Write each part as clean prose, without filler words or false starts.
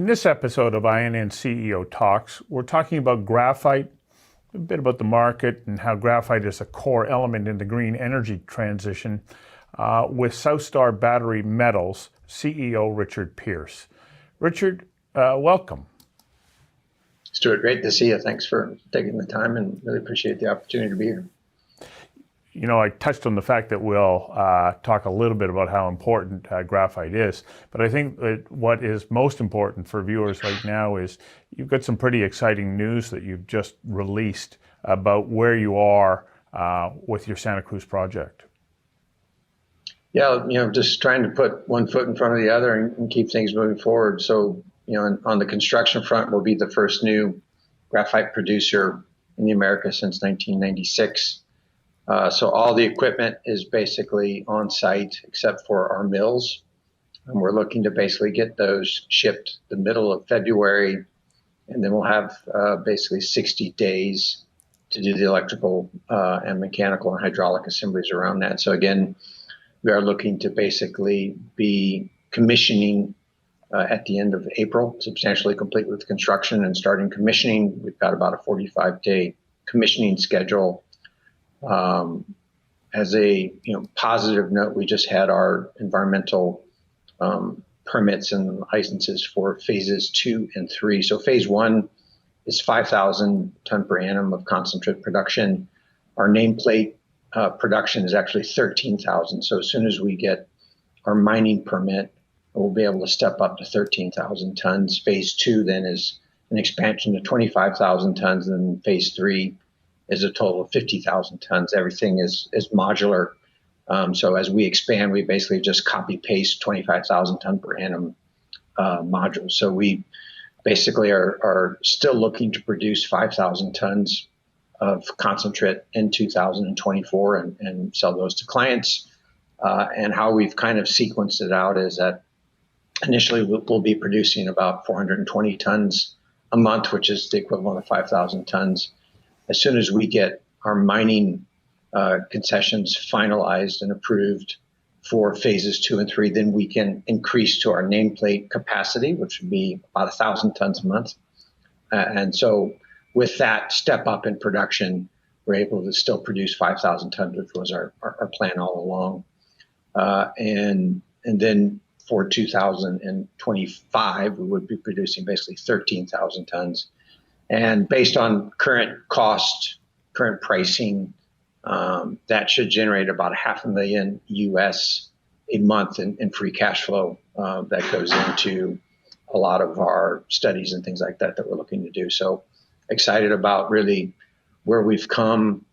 In this episode of INN CEO Talks, we're talking about graphite, a bit about the market and how graphite is a core element in the green energy transition with Southstar Battery Metals CEO Richard Pearce. Richard, welcome. Stuart, great to see you. Thanks for taking the time and really appreciate the opportunity to be here. You know, I touched on the fact that we'll talk a little bit about how important graphite is, but I think that what is most important for viewers right now is you've got some pretty exciting news that you've just released about where you are with your Santa Cruz project. Yeah, just trying to put one foot in front of the other and keep things moving forward. So, on the construction front, we'll be the first new graphite producer in the Americas since 1996. So all the equipment is basically on site except for our mills. And we're looking to basically get those shipped the middle of February. And then we'll have basically 60 days to do the electrical and mechanical and hydraulic assemblies around that. So again, we are looking to basically be commissioning at the end of April, substantially complete with construction and starting commissioning. We've got about a 45-day commissioning schedule. As a positive note, we just had our environmental permits and licenses for phases 2 and 3. So phase 1 is 5,000 ton per annum of concentrate production. Our nameplate production is actually 13,000. So as soon as we get our mining permit, we'll be able to step up to 13,000 tons. Phase 2 then is an expansion to 25,000 tons, and phase 3 is a total of 50,000 tons. Everything is modular. So as we expand, we basically just copy paste 25,000 ton per annum modules. So we basically are still looking to produce 5,000 tons of concentrate in 2024 and sell those to clients. And how we've kind of sequenced it out is that initially we'll be producing about 420 tons a month, which is the equivalent of 5,000 tons. As soon as we get our mining concessions finalized and approved for phases 2 and 3, then we can increase to our nameplate capacity, which would be about 1,000 tons a month. And so with that step up in production, we're able to still produce 5,000 tons, which was our plan all along. And then for 2025, we would be producing basically 13,000 tons. And based on current cost, current pricing, that should generate about $500,000 US a month in free cash flow that goes into a lot of our studies and things like that we're looking to do. So excited about really where we've come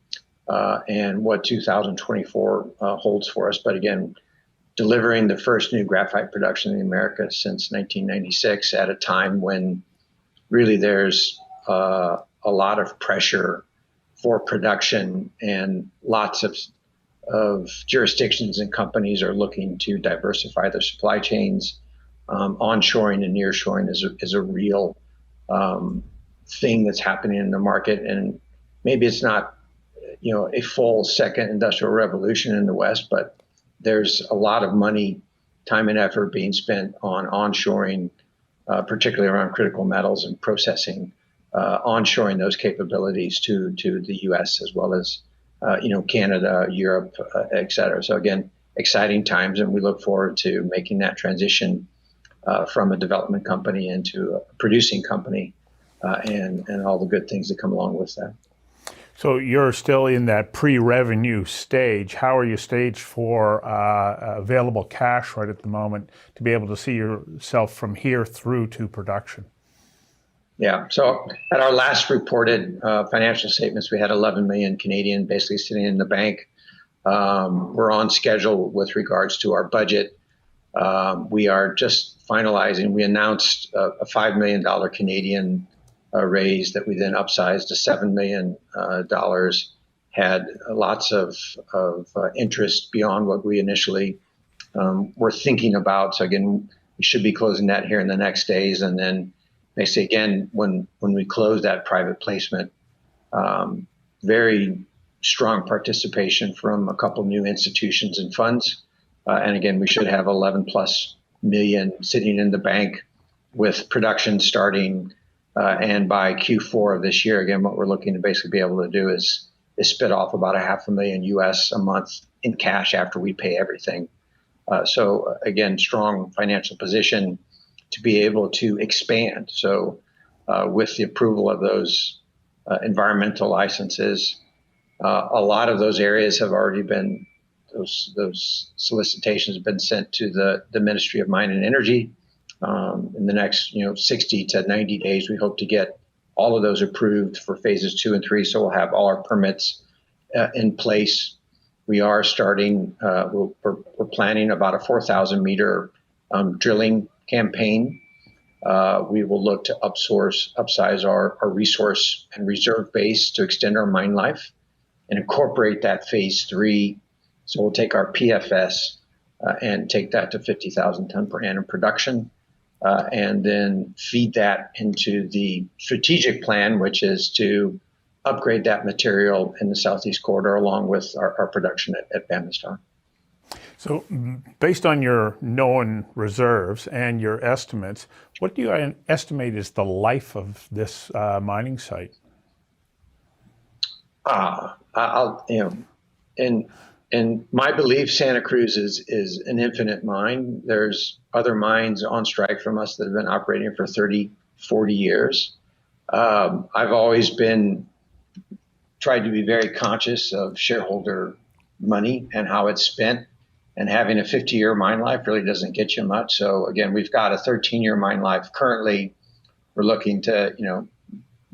and what 2024 holds for us. But again, delivering the first new graphite production in the Americas since 1996 at a time when really there's a lot of pressure for production, and lots of jurisdictions and companies are looking to diversify their supply chains. Onshoring and nearshoring is a real thing that's happening in the market, and maybe it's not a full second industrial revolution in the West, but there's a lot of money, time, and effort being spent on onshoring, particularly around critical metals and processing. Onshoring those capabilities to the U.S. as well as Canada, Europe, et cetera. So again, exciting times, and we look forward to making that transition from a development company into a producing company, and all the good things that come along with that. So you're still in that pre-revenue stage. How are you staged for available cash right at the moment to be able to see yourself from here through to production? Yeah, so at our last reported financial statements, we had 11 million Canadian basically sitting in the bank. We're on schedule with regards to our budget. We are just finalizing. We announced a $5 million Canadian raise that we then upsized to $7 million. Had lots of interest beyond what we initially were thinking about. So again, we should be closing that here in the next days, and then basically, again, when we close that private placement, very strong participation from a couple new institutions and funds. And again, we should have 11 plus million sitting in the bank with production starting, and by Q4 of this year, again, what we're looking to basically be able to do is spit off about $500,000 US a month in cash after we pay everything. So again, strong financial position to be able to expand. So with the approval of those environmental licenses, a lot of those areas have already been, those solicitations have been sent to the Ministry of Mine and Energy. In the next 60 to 90 days, we hope to get all of those approved for phases 2 and 3. So we'll have all our permits in place. We are starting, we're planning about a 4,000 meter drilling campaign. We will look to upsize our resource and reserve base to extend our mine life and incorporate that phase 3. So we'll take our PFS and take that to 50,000 ton per annum production, and then feed that into the strategic plan, which is to upgrade that material in the Southeast Corridor along with our production at Bamistar. So based on your known reserves and your estimates, what do you estimate is the life of this mining site? In my belief, Santa Cruz is an infinite mine. There's other mines on strike from us that have been operating for 30, 40 years. I've always tried to be very conscious of shareholder money and how it's spent. And having a 50-year mine life really doesn't get you much. So again, we've got a 13-year mine life. Currently, we're looking to,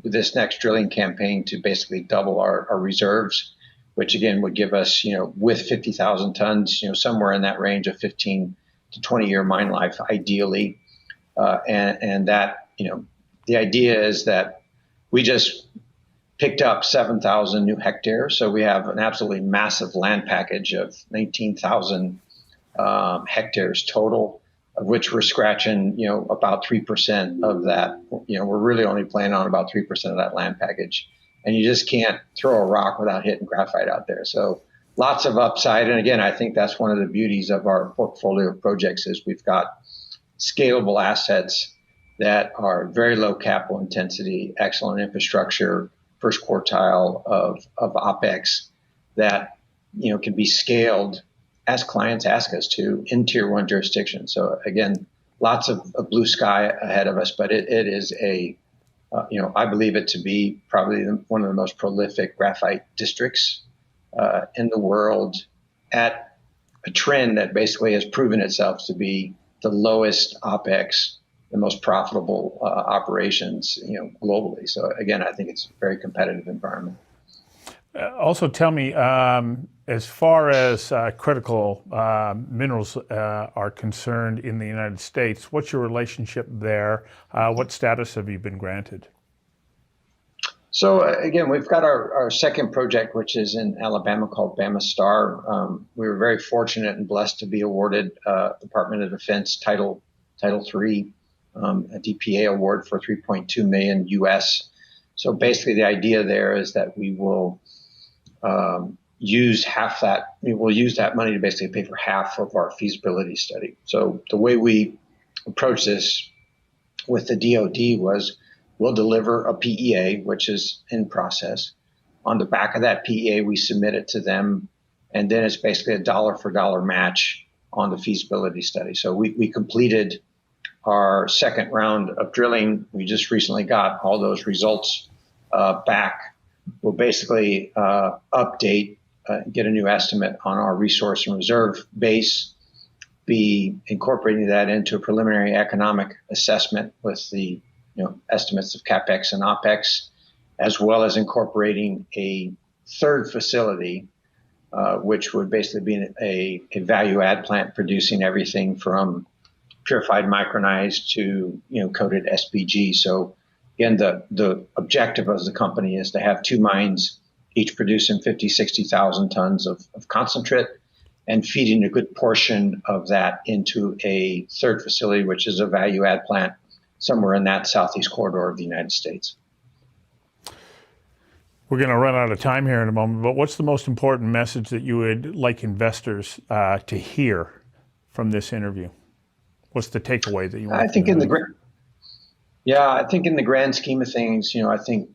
with this next drilling campaign to basically double our reserves, which again would give us, with 50,000 tons, somewhere in that range of 15 to 20-year mine life, ideally. And that, the idea is that we just picked up 7,000 new hectares. So we have an absolutely massive land package of 19,000 hectares total, of which we're scratching, about 3% of that. We're really only planning on about 3% of that land package. And you just can't throw a rock without hitting graphite out there. So lots of upside. And again, I think that's one of the beauties of our portfolio of projects is we've got scalable assets that are very low capital intensity, excellent infrastructure, first quartile of OPEX that, can be scaled as clients ask us to in tier 1 jurisdictions. So again, lots of blue sky ahead of us, but it is I believe it to be probably one of the most prolific graphite districts in the world, at a trend that basically has proven itself to be the lowest OPEX, the most profitable operations, globally. So again, I think it's a very competitive environment. Also tell me, as far as critical minerals are concerned in the United States, what's your relationship there? What status have you been granted? So again, we've got our second project, which is in Alabama called Bamistar. We were very fortunate and blessed to be awarded Department of Defense Title III, a DPA award for $3.2 million US. So basically the idea there is that we will use half that. We will use that money to basically pay for half of our feasibility study. So the way we approach this with the DoD was we'll deliver a PEA, which is in process. On the back of that PEA, we submit it to them, and then it's basically a dollar for dollar match on the feasibility study. So we completed our second round of drilling. We just recently got all those results back. We'll basically update, get a new estimate on our resource and reserve base, be incorporating that into a preliminary economic assessment with the estimates of CapEx and OpEx, as well as incorporating a third facility, which would basically be a value add plant producing everything from purified micronized to coated SPG. So again, the objective of the company is to have two mines, each producing 50, 60,000 tons of concentrate, and feeding a good portion of that into a third facility, which is a value add plant somewhere in that southeast corridor of the United States. We're going to run out of time here in a moment, but what's the most important message that you would like investors to hear from this interview? What's the takeaway that you want? I think in the Yeah, I think in the grand scheme of things, I think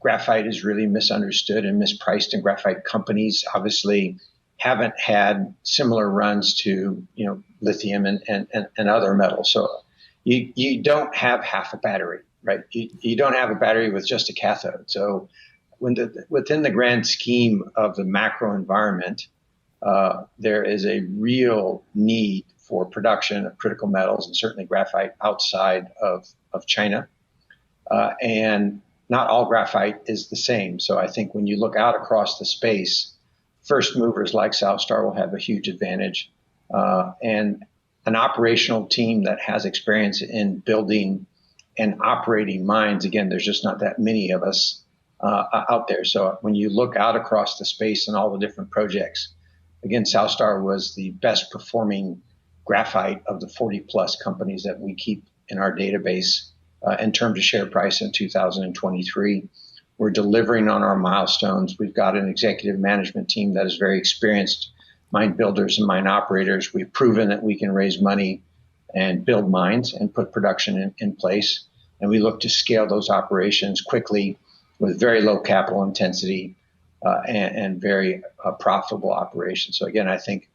graphite is really misunderstood and mispriced, and graphite companies obviously haven't had similar runs to, lithium and other metals. So you don't have half a battery, right? You don't have a battery with just a cathode. So within the grand scheme of the macro environment, there is a real need for production of critical metals and certainly graphite outside of China. And not all graphite is the same. So I think when you look out across the space, first movers like Southstar will have a huge advantage. And an operational team that has experience in building and operating mines, again, there's just not that many of us out there. So when you look out across the space and all the different projects, again, Southstar was the best performing graphite of the 40 plus companies that we keep in our database in terms of share price in 2023. We're delivering on our milestones. We've got an executive management team that is very experienced, mine builders and mine operators. We've proven that we can raise money and build mines and put production in place. And we look to scale those operations quickly with very low capital intensity and very profitable operations. So again, I think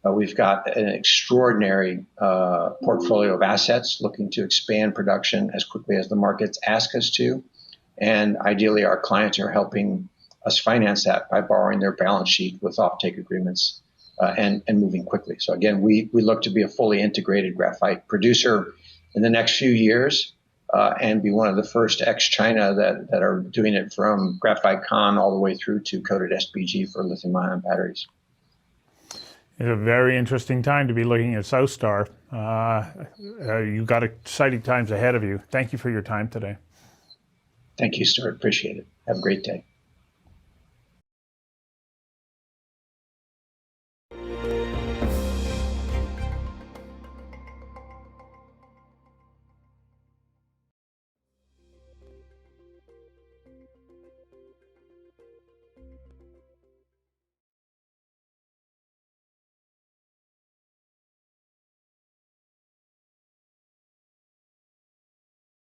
we've got an extraordinary portfolio of assets looking to expand production as quickly as the markets ask us to. And ideally, our clients are helping us finance that by borrowing their balance sheet with offtake agreements and moving quickly. So again, we look to be a fully integrated graphite producer in the next few years and be one of the first ex-China that are doing it from graphite con all the way through to coated SPG for lithium-ion batteries. It's a very interesting time to be looking at Southstar. You've got exciting times ahead of you. Thank you for your time today. Thank you, Stuart. Appreciate it. Have a great day.